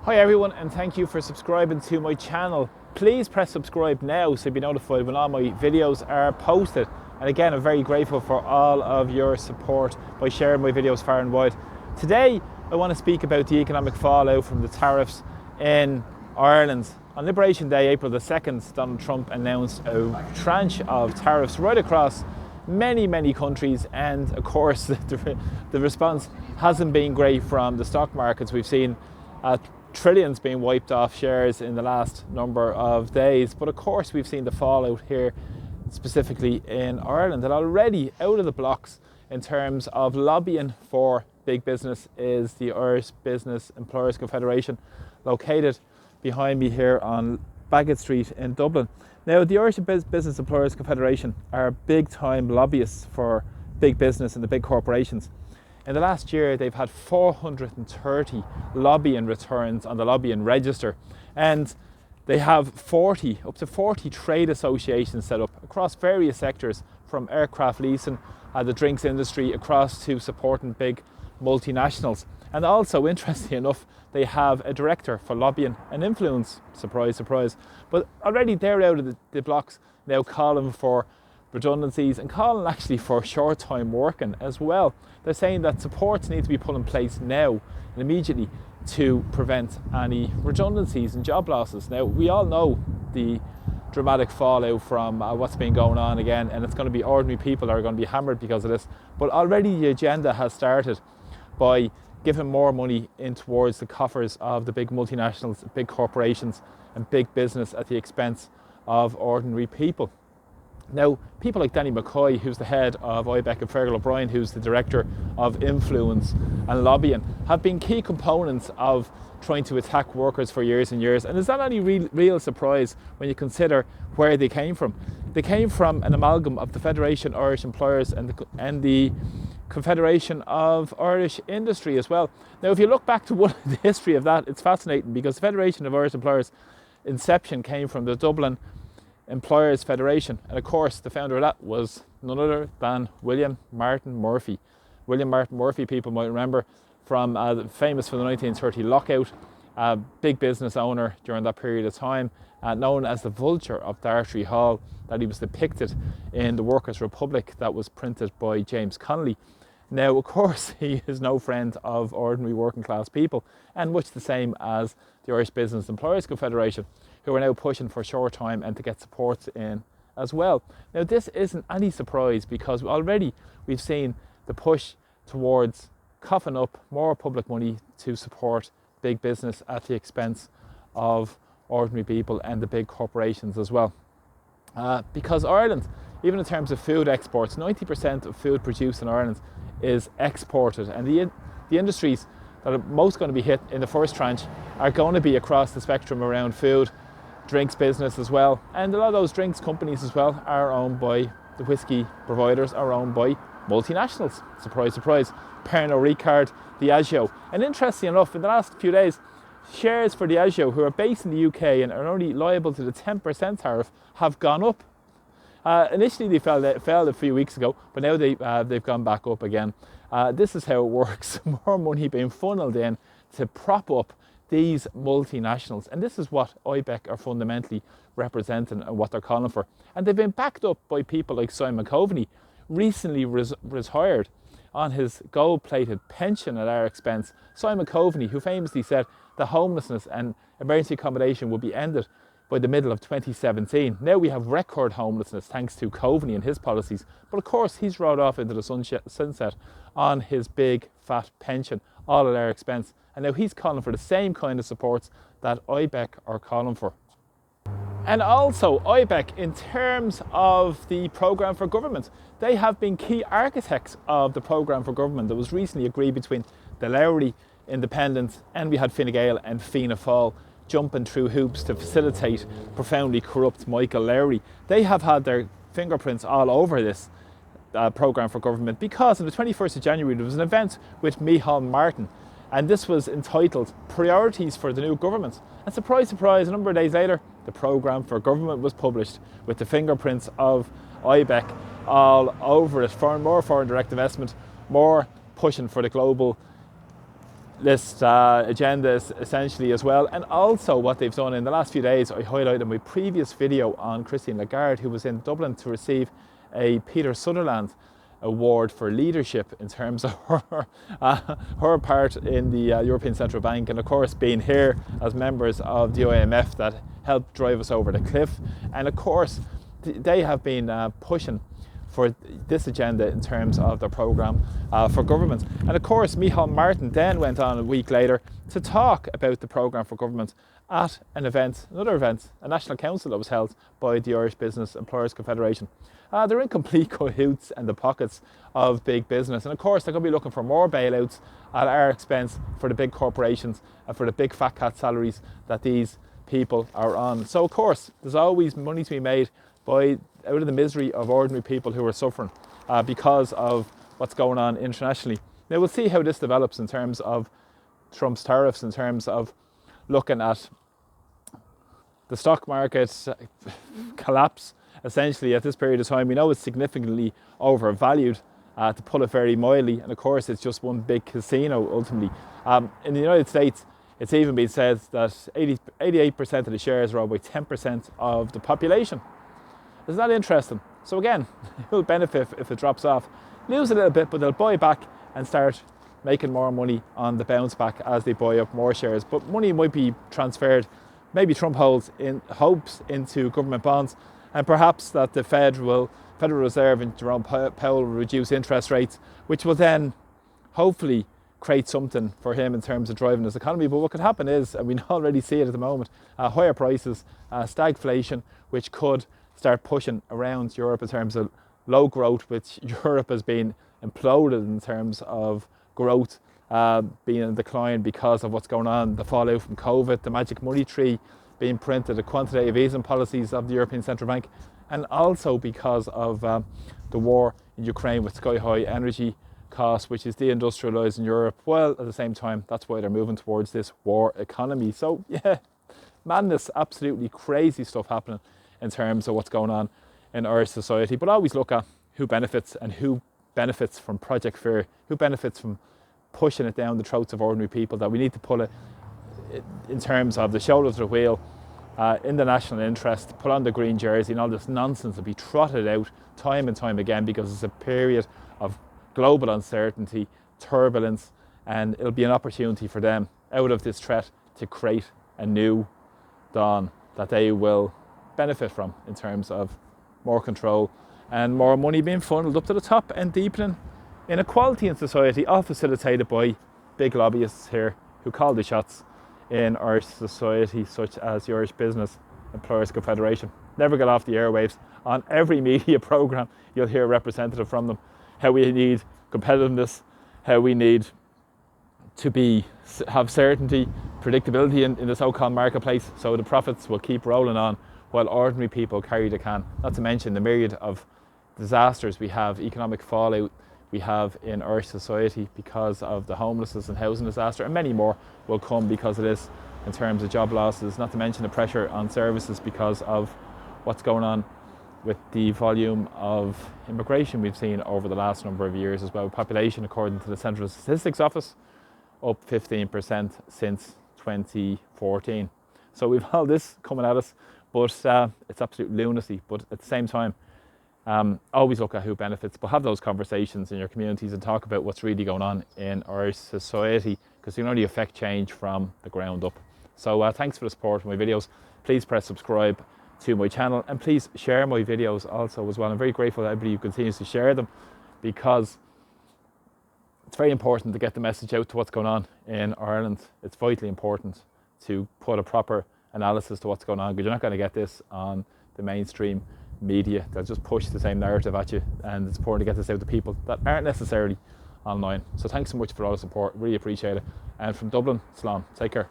Hi everyone, and thank you for subscribing to my channel. Please press subscribe now so you'll be notified when all my videos are posted. And again, I'm very grateful for all of your support by sharing my videos far and wide. Today, I want to speak about the economic fallout from the tariffs in Ireland. On Liberation Day, April the 2nd, Donald Trump announced a tranche of tariffs right across many countries, and of course the response hasn't been great from the stock markets. We've seen trillions being wiped off shares in the last number of days, but of course we've seen the fallout here specifically in Ireland. And already out of the blocks in terms of lobbying for big business is the Irish Business Employers Confederation, located behind me here on Baggot Street in Dublin. Now, the Irish Business Employers Confederation are big time lobbyists for big business and the big corporations. In the last year, they've had 430 lobbying returns on the lobbying register, and they have up to 40 trade associations set up across various sectors, from aircraft leasing, the drinks industry, across to supporting big multinationals. And also, interestingly enough, they have a director for lobbying and influence. Surprise, surprise. But already they're out of the blocks now, calling for redundancies and calling actually for short time working as well. They're saying that supports need to be put in place now and immediately to prevent any redundancies and job losses. Now, we all know the dramatic fallout from what's been going on again, and it's going to be ordinary people that are going to be hammered because of this. But already the agenda has started by giving more money in towards the coffers of the big multinationals, big corporations and big business at the expense of ordinary people. Now, people like Danny McCoy, who's the head of IBEC, and Fergal O'Brien, who's the director of influence and lobbying, have been key components of trying to attack workers for years and years. And is that any real surprise when you consider where they came from? They came from an amalgam of the Federation of Irish Employers and the Confederation of Irish Industry as well. Now, if you look back to the history of that, it's fascinating, because the Federation of Irish Employers inception came from the Dublin Employers Federation, and of course the founder of that was none other than William Martin Murphy. William Martin Murphy, people might remember from famous for the 1930 lockout, big business owner during that period of time, known as the Vulture of Dartry Hall, that he was depicted in the Workers' Republic that was printed by James Connolly. Now, of course, he is no friend of ordinary working class people, and much the same as the Irish Business Employers Confederation, who are now pushing for short time and to get supports in as well. Now, this isn't any surprise, because already we've seen the push towards coughing up more public money to support big business at the expense of ordinary people and the big corporations as well. Because Ireland, even in terms of food exports, 90% of food produced in Ireland is exported, and the industries that are most going to be hit in the first tranche are going to be across the spectrum around food, drinks business as well. And a lot of those drinks companies as well are owned by the whiskey providers, are owned by multinationals. Surprise, surprise. Pernod Ricard, Diageo. And interestingly enough, in the last few days, shares for Diageo, who are based in the UK and are only liable to the 10% tariff, have gone up. Initially they fell a few weeks ago, but now they've gone back up again. This is how it works. More money being funneled in to prop up these multinationals, and this is what IBEC are fundamentally representing and what they're calling for. And they've been backed up by people like Simon Coveney, recently retired on his gold-plated pension at our expense. Simon Coveney, who famously said that homelessness and emergency accommodation would be ended by the middle of 2017. Now we have record homelessness thanks to Coveney and his policies, but of course he's rode off into the sunset on his big fat pension, all at our expense. And now he's calling for the same kind of supports that IBEC are calling for. And also IBEC, in terms of the programme for government, they have been key architects of the programme for government that was recently agreed between the Lowry Independents, and we had Fine Gael and Fianna Fáil jumping through hoops to facilitate profoundly corrupt Michael Lowry. They have had their fingerprints all over this programme for government, because on the 21st of January there was an event with Micheál Martin, and this was entitled Priorities for the New Government. And surprise, surprise, a number of days later, the programme for government was published with the fingerprints of IBEC all over it. For more foreign direct investment, more pushing for the global list agenda essentially as well. And also what they've done in the last few days, I highlighted in my previous video on Christine Lagarde, who was in Dublin to receive a Peter Sutherland Award for leadership in terms of her part in the European Central Bank, and of course being here as members of the IMF that helped drive us over the cliff. And of course they have been pushing for this agenda in terms of their programme for government. And of course Micheál Martin then went on a week later to talk about the programme for government at another event, a national council that was held by the Irish Business Employers Confederation. They're in complete cahoots in the pockets of big business, and of course they're going to be looking for more bailouts at our expense for the big corporations and for the big fat cat salaries that these people are on. So of course there's always money to be made out of the misery of ordinary people who are suffering because of what's going on internationally. Now we'll see how this develops in terms of Trump's tariffs, in terms of looking at the stock market collapse essentially at this period of time. We know it's significantly overvalued, to put it very mildly, and of course it's just one big casino ultimately. In the United States, it's even been said that 88% of the shares are owned by 10% of the population. Isn't that interesting? So again, who'll benefit if it drops off? Lose a little bit, but they'll buy back and start making more money on the bounce back as they buy up more shares. But money might be transferred, maybe Trump holds in hopes, into government bonds, and perhaps that the Federal Reserve and Jerome Powell will reduce interest rates, which will then hopefully create something for him in terms of driving his economy. But what could happen is, and we already see it at the moment, higher prices, stagflation, which could start pushing around Europe in terms of low growth, which Europe has been imploded in terms of growth being in decline because of what's going on, the fallout from COVID, the magic money tree being printed, the quantitative easing policies of the European Central Bank, and also because of the war in Ukraine with sky-high energy costs, which is deindustrialising Europe. Well, at the same time, that's why they're moving towards this war economy. So yeah, madness, absolutely crazy stuff happening in terms of what's going on in Irish society. But always look at who benefits and who benefits from Project Fear, who benefits from pushing it down the throats of ordinary people, that we need to pull it in terms of the shoulders of the wheel, in the national interest, put on the green jersey, and all this nonsense will be trotted out time and time again, because it's a period of global uncertainty, turbulence, and it'll be an opportunity for them out of this threat to create a new dawn that they will benefit from in terms of more control and more money being funneled up to the top and deepening inequality in society, all facilitated by big lobbyists here who call the shots in Irish society, such as the Irish Business Employers Confederation. Never get off the airwaves. On every media programme you'll hear a representative from them, how we need competitiveness, how we need to have certainty, predictability in the so-called marketplace, so the profits will keep rolling on while ordinary people carry the can. Not to mention the myriad of disasters we have, economic fallout we have in Irish society because of the homelessness and housing disaster, and many more will come because of this in terms of job losses, not to mention the pressure on services because of what's going on with the volume of immigration we've seen over the last number of years as well. Population, according to the Central Statistics Office, up 15% since 2014. So we've all this coming at us, but it's absolute lunacy. But at the same time, always look at who benefits, but have those conversations in your communities and talk about what's really going on in our society, because you can only affect change from the ground up. So thanks for the support of my videos. Please press subscribe to my channel, and please share my videos also as well. I'm very grateful that everybody who continues to share them, because it's very important to get the message out to what's going on in Ireland. It's vitally important to put a proper analysis to what's going on, because you're not going to get this on the mainstream media. They'll just push the same narrative at you, and it's important to get this out to people that aren't necessarily online. So thanks so much for all the support, really appreciate it. And from Dublin, Slán, take care.